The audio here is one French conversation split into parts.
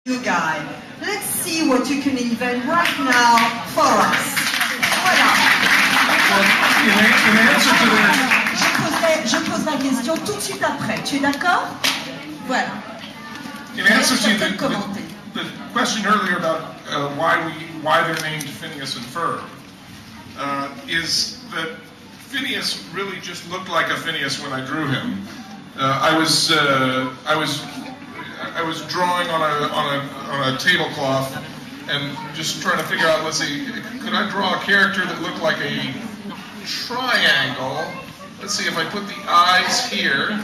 You guy. Let's see what you can invent right now for us. Voilà. Je pose la question tout de suite après. Tu es d'accord? Voilà. In answer to the question earlier about why they're named Phineas and Ferb, is that Phineas really just looked like a Phineas when I drew him. I was drawing on a tablecloth and just trying to figure out, let's see, could I draw a character that looked like a triangle? Let's see, if I put the eyes here,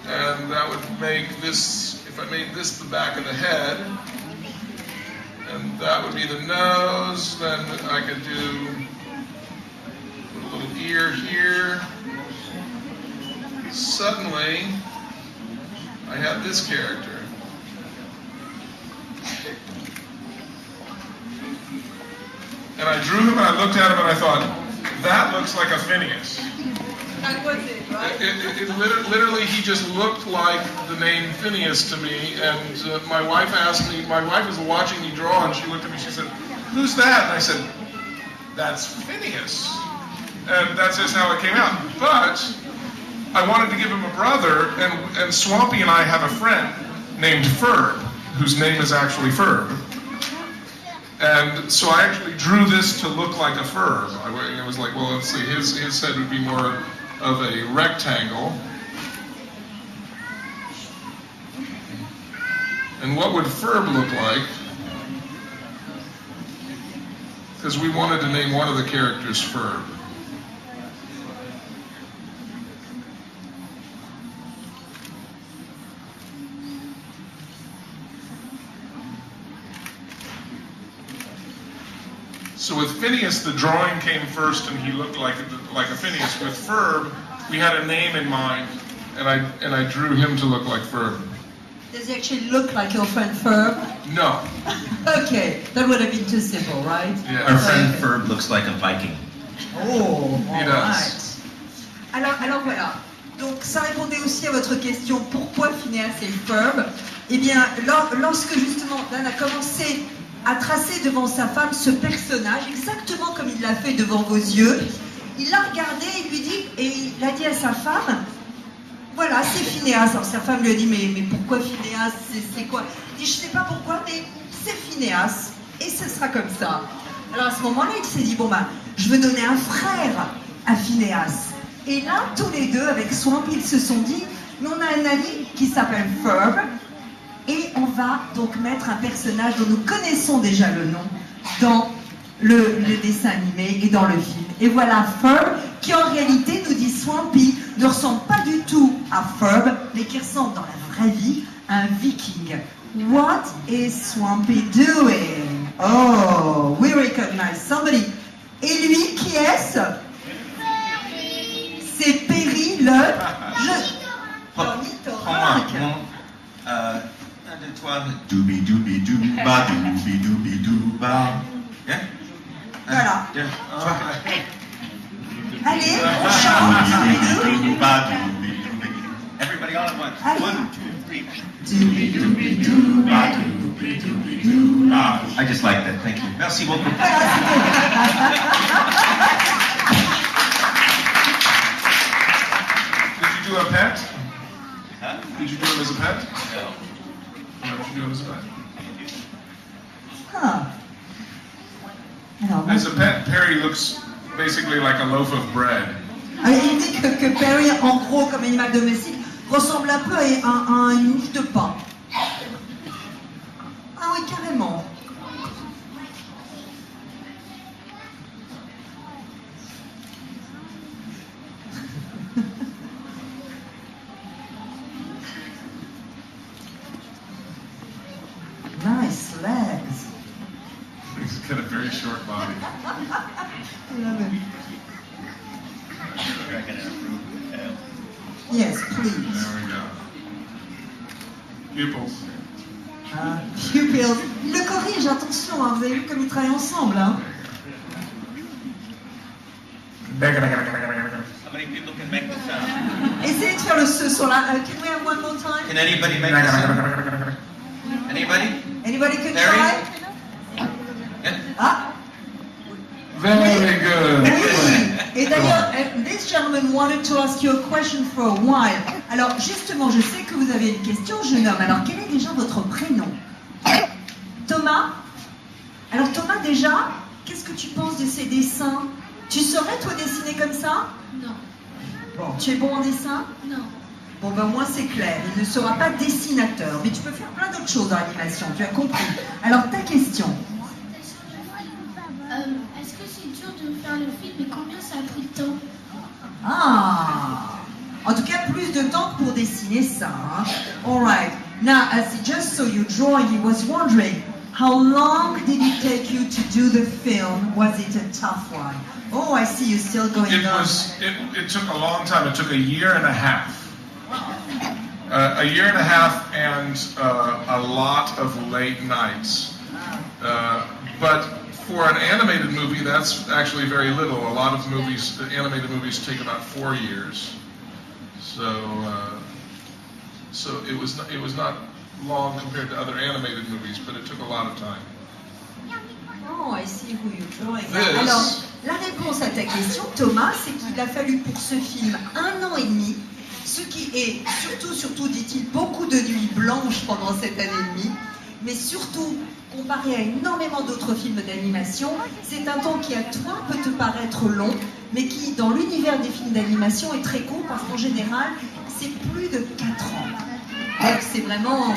and that would make this, if I made this the back of the head, and that would be the nose, then I could do put a little ear here. Suddenly, I had this character. And I drew him and I looked at him and I thought, that looks like a Phineas. That was it, right? Literally, he just looked like the name Phineas to me. And my wife asked me, my wife was watching me draw and she looked at me, she said, who's that? And I said, that's Phineas. And that's just how it came out. But I wanted to give him a brother, and Swampy and I have a friend named Ferb, whose name is actually Ferb. And so I actually drew this to look like a Ferb. I was like, well, let's see, his head would be more of a rectangle. And what would Ferb look like? Because we wanted to name one of the characters Ferb. So with Phineas, the drawing came first, and he looked like a Phineas. With Ferb, we had a name in mind, and I drew him to look like Ferb. Does he actually look like your friend Ferb? No. Okay, that would have been too simple, right? Yeah. Our friend Ferb looks like a Viking. Oh, He does. Alors voilà. Donc ça répondait aussi à votre question, pourquoi Phinéas et Ferb? Eh bien, lorsque justement Dan a commencé à tracer devant sa femme ce personnage, exactement comme il l'a fait devant vos yeux, il l'a regardé et il a dit à sa femme, voilà, c'est Phinéas. Alors sa femme lui a dit, mais pourquoi Phinéas? C'est quoi? Il dit, je sais pas pourquoi, mais c'est Phinéas, et ce sera comme ça. Alors à ce moment-là, il s'est dit, bon ben, je veux donner un frère à Phinéas. Et là, tous les deux, avec Swampy, ils se sont dit, mais on a un ami qui s'appelle Ferb, et on va donc mettre un personnage dont nous connaissons déjà le nom dans le dessin animé et dans le film. Et voilà Ferb, qui en réalité, nous dit Swampy, ne ressemble pas du tout à Ferb, mais qui ressemble dans la vraie vie à un viking. What is Swampy doing? Oh, we recognize somebody. Et lui, qui est-ce? C'est Perry le ornithorynque. 1, 2, 3, dooby dooby dooba dooby dooby dooba. Yeah? Voilà. Yeah. Allez, on chante. Dooba dooby dooby. Everybody all at once. Allez. 1, 2, 3. Dooby dooby dooba dooby dooby dooba. I just like that. Thank you. Merci beaucoup. Did you do a pet? Huh? Did you do him as a pet? No. Why don't you do him as a pet? Huh. Alors, As a pet, Perry looks basically like a loaf of bread. il dit que Perry, en gros, comme animal domestique, ressemble un peu à une mouche de pain. Ah oui, carrément. Nice legs. He's got a very short body. I love it. I can improve the tail. Yes, please. There we go. Pupils. Pupils. Il le corrige, attention, hein, vous avez vu comme ils travaillent ensemble. Hein. How many people can make the sound. Essayez de faire ce son-là. Can we have one more time? Can anybody make the sound? Anybody? Anybody can Terry? try? Yeah. Ah, Very good. oui. Et d'ailleurs, this gentleman wanted to ask you a question for a while. Alors, justement, je sais que vous avez une question, jeune homme. Alors, quel est déjà votre prénom? Thomas? Alors, Thomas, déjà, qu'est-ce que tu penses de ces dessins? Tu saurais, toi, dessiner comme ça? Non. Bon, tu es bon en dessin? Non. Bon, ben, au moins, c'est clair. Il ne sera pas dessinateur. Mais tu peux faire plein d'autres choses dans l'animation, tu as compris. Alors, ta question? Est-ce que c'est dur de faire le film et combien ça a pris de temps? Ah! En tout cas, plus de temps pour dessiner ça. Hein? All right. Now, as he just saw you drawing, he was wondering, how long did it take you to do the film? Was it a tough one? Oh, I see you still going on. It took a long time. It took a year and a half. A year and a half and a lot of late nights. But for an animated movie, that's actually very little. A lot of movies, animated movies, take about 4 years. So it was not long compared to other animated movies, but it took a lot of time. Oh, I see who you're drawing. This. Alors, la réponse à ta question, Thomas, c'est qu'il a fallu pour ce film 1 an et demi, ce qui est surtout, dit-il, beaucoup de nuits blanches pendant cette année et demie, mais surtout, comparé à énormément d'autres films d'animation, c'est un temps qui à toi peut te paraître long, mais qui, dans l'univers des films d'animation, est très court, parce qu'en général, c'est plus de 4 ans. Donc c'est vraiment...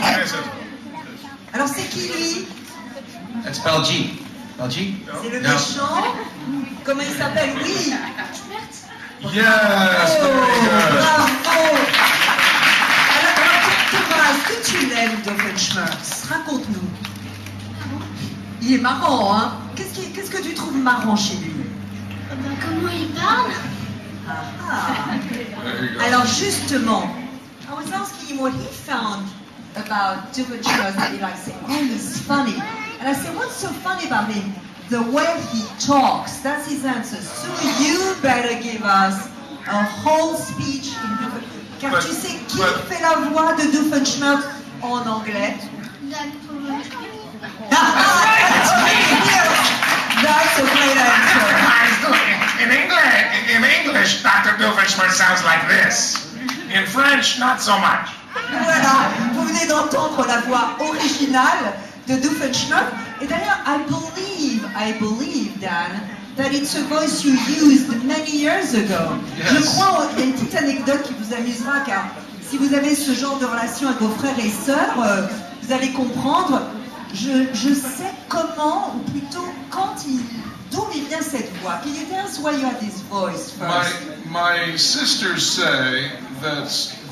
Alors c'est qui lui? That's Belgi. Belgi? C'est le No. méchant. Comment il s'appelle? Oui. Yes, very good. Bravo. Alors Thomas, est-ce que tu l'aimes, Doofenshmirtz? Raconte-nous. Il est marrant, hein? Qu'est-ce que tu trouves marrant chez lui? Comment il parle? There you go. Alors justement, I was asking him what he found about Doofenshmirtz that he likes. Saying, oh, he's funny. And I said, what's so funny about him? The way he talks. That's his answer. So you better give us a whole speech in Doofenshmirtz. Car tu sais qui fait la voix de Doofenshmirtz en anglais? That's a great answer. In English, Dr. Doofenshmirtz sounds like this. In French, not so much. Voilà, vous venez d'entendre la voix originale de Doofenshmirtz. Et d'ailleurs, I believe, Dan, that it's a voice you used many years ago. Yes. Je crois, il y a une petite anecdote qui vous amusera, car si vous avez ce genre de relation avec vos frères et sœurs, vous allez comprendre. Je sais comment, ou plutôt d'où il vient cette voix. Can you tell us why you have this voice first? My sisters say that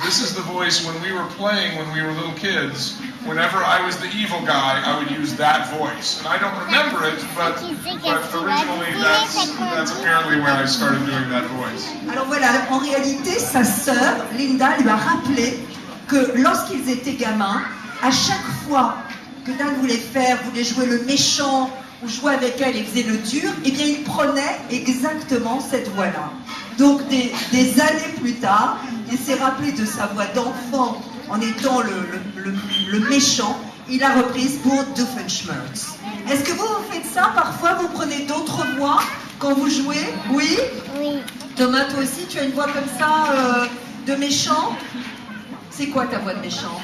this is the voice when we were playing when we were little kids. Whenever I was the evil guy, I would use that voice. And I don't remember it, but originally that's apparently where I started doing that voice. Alors voilà, en réalité, sa sœur, Linda, lui a rappelé que lorsqu'ils étaient gamins, à chaque fois que Dan voulait jouer le méchant ou jouer avec elle et faisait le dur, eh bien il prenait exactement cette voix-là. Donc des années plus tard, il s'est rappelé de sa voix d'enfant en étant le méchant, il l'a reprise pour Doofenshmirtz. Est-ce que vous faites ça parfois? Vous prenez d'autres voix quand vous jouez? Oui? Oui. Thomas, toi aussi, tu as une voix comme ça de méchant? C'est quoi ta voix de méchant?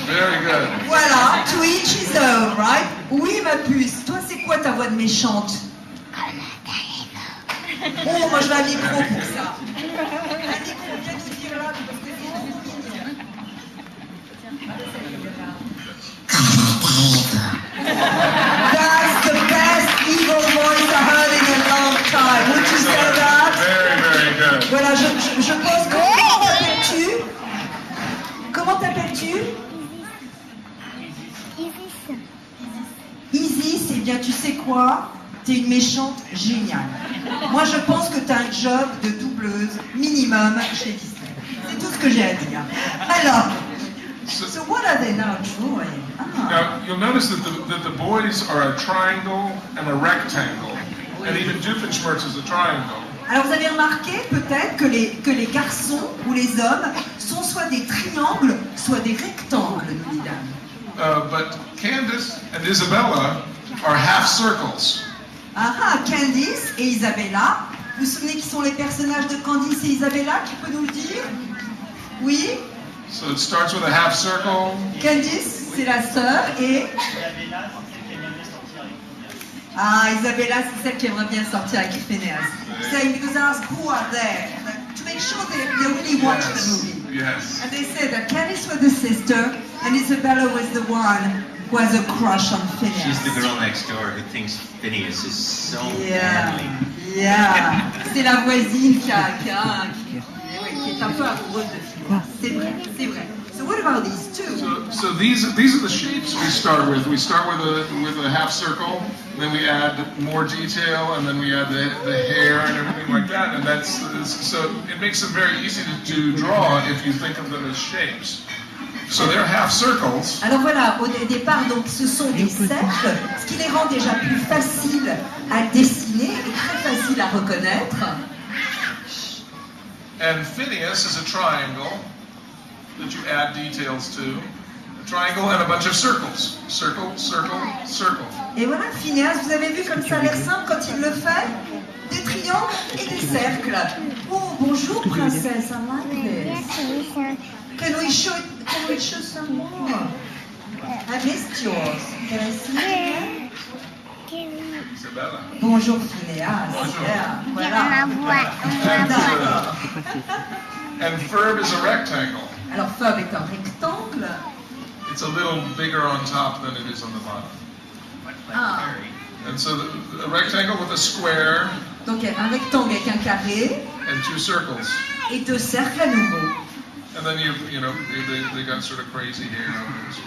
Very good. Voilà, to each his own, right? Oui, ma puce. Toi, c'est quoi ta voix de méchante? Oh, moi, je veux un micro pour ça. Un micro, viens nous dire là, parce que c'est trop mignon. That's the best evil voice I heard in a long time. Would you say that? Very, very good. Voilà, je pense que... Comment t'appelles-tu? Comment t'appelles-tu? Isis, eh bien tu sais quoi? T'es une méchante géniale. Moi je pense que t'as un job de doubleuse minimum chez Disney. C'est tout ce que j'ai à dire. Alors, So what are they now drawing? Ah. Now, you'll notice that the boys are a triangle and a rectangle. And even Doofenshmirtz is a triangle. Alors vous avez remarqué peut-être que les garçons ou les hommes sont soit des triangles, soit des rectangles, nous dit Dan. But Candace and Isabella are half circles. Ah, Candice et Isabella. Vous vous souvenez qui sont les personnages de Candice et Isabella? Qui peut nous le dire? Oui? So it starts with a half circle. Candice, c'est la sœur et... Ah, Isabella, c'est celle qui aimerait bien sortir avec Phinéas. So he was asked who are there, to make sure they really watch the movie. Yes. And they said that Candice was the sister and Isabella was the one who has a crush on Phineas. She's the girl next door who thinks Phineas is so Yeah, manly. yeah. C'est la voisine qui est un peu amoureuse de Phineas. C'est vrai, c'est vrai. So what about these two? So these are the shapes we start with. We start with a half circle, then we add more detail, and then we add the hair and everything like that. And so it makes them very easy to draw if you think of them as shapes. So they're half circles. Alors voilà, au départ, donc, ce sont des cercles, ce qui les rend déjà plus faciles à dessiner et très faciles à reconnaître. And Phineas is a triangle that you add details to. A triangle and a bunch of circles. Circle, circle, circle. Et voilà, Phineas, vous avez vu comme ça a l'air simple quand il le fait? Des triangles et des cercles. Oh, bonjour princesse, I like this. Can we show some more? I missed yours. Can I see it again? Isabella. Bonjour Phineas. Bonjour. Yeah, voilà. D'accord. And Ferb is a rectangle. Alors Ferb est un rectangle. It's a little bigger on top than it is on the bottom. Ah. And so a rectangle with a square Donc un rectangle avec un carré and two circles. et deux cercles à nouveau. And then you know, they got sort of crazy hair on this.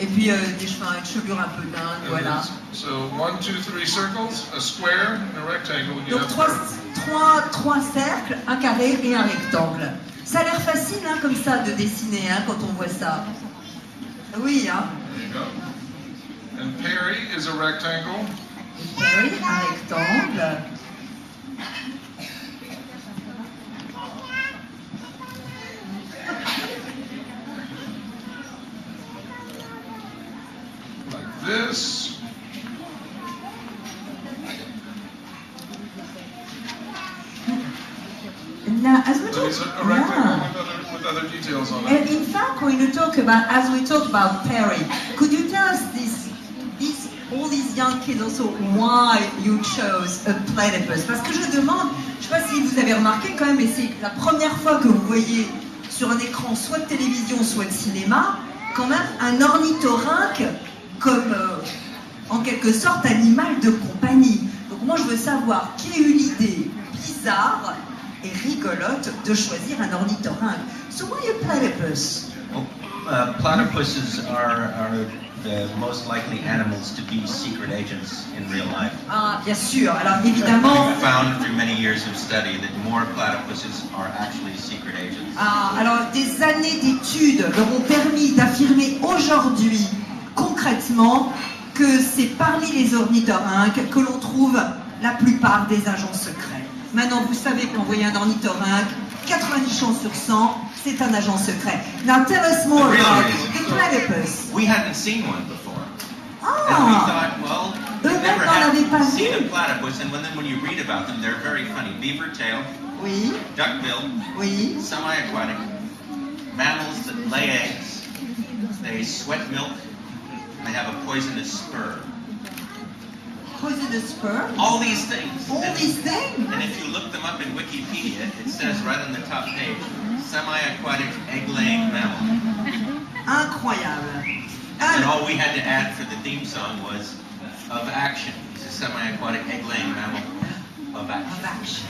Et puis des cheveux, une chevelure un peu dingue, voilà. So 1, 2, 3 circles, a square, and a rectangle. You Donc have trois cercles, un carré et un rectangle. Ça a l'air facile hein, comme ça de dessiner hein, quand on voit ça. Oui, hein. There you go. And Perry is a rectangle. Oui, un rectangle. Like this. Now, as we So talk, it's a rectangle with other details on And it. in fact, when you talk about, as we talk about Perry, could you tell us all these young kids also why you chose a platypus? Parce que je demande, je ne sais pas si vous avez remarqué quand même, mais c'est la première fois que vous voyez sur un écran soit de télévision, soit de cinéma, quand même un ornithorynque comme en quelque sorte animal de compagnie. Donc moi je veux savoir qui a eu l'idée bizarre et rigolote de choisir un ornithorynque. So why a platypus? Well, platypuses are the most likely animals to be secret agents in real life. Ah, bien sûr. Alors évidemment. We've found through many years of study that more platypuses are actually secret agents. Ah, alors des années d'études leur ont permis d'affirmer aujourd'hui concrètement que c'est parmi les ornithorynques que l'on trouve la plupart des agents secrets. Maintenant, vous savez qu'en voyant un ornithorynque, 90 chances sur 100, c'est un agent secret. Now tell us more about the platypus. We hadn't seen one before. And we Ah, thought, well, we've eux-mêmes never n'en avaient pas seen a vu. platypus, and then when you read about them, they're very funny. Beaver tail, Oui, duck bill, oui. semi-aquatic, mammals that lay eggs, they sweat milk, and they have a poisonous spur. Poisonous sperm. All these things. All these things. And if you look them up in Wikipedia, it says right on the top page, semi-aquatic egg-laying mammal. Incroyable. And Alors, all we had to add for the theme song was of action. It's a semi-aquatic egg-laying mammal of action.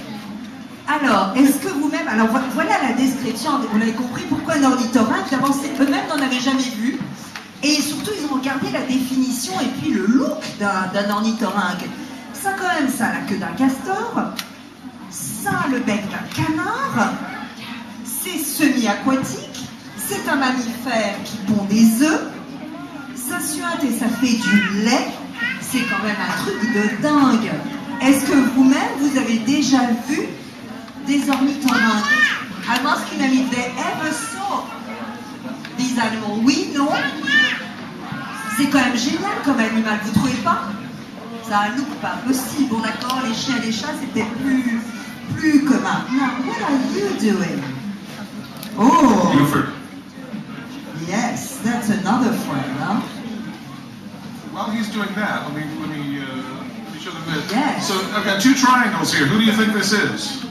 Alors, est-ce que vous-même, alors voilà la description, vous l'avez compris, pourquoi un ornithorynque, d'abord eux-mêmes n'en avaient jamais vu, et surtout ils ont regardé la définition et puis le look d'un ornithorynque. Ça quand même, ça a la queue d'un castor, ça a le bec d'un canard, c'est semi-aquatique, C'est un mammifère qui pond des œufs, ça suinte et ça fait du lait. C'est quand même un truc de dingue. Est-ce que vous-même, vous avez déjà vu des ornithorynques? I'm asking them if they ever saw these animals. Oui, non? C'est quand même génial comme animal, vous trouvez pas? Ça a un look pas possible. Bon d'accord, les chiens et les chats c'était plus commun. Now, what are you doing? Oh, Buford. yes, that's another friend, huh? While he's doing that, let me show the vid. Yes. So I've got two triangles here. Who do you think this is?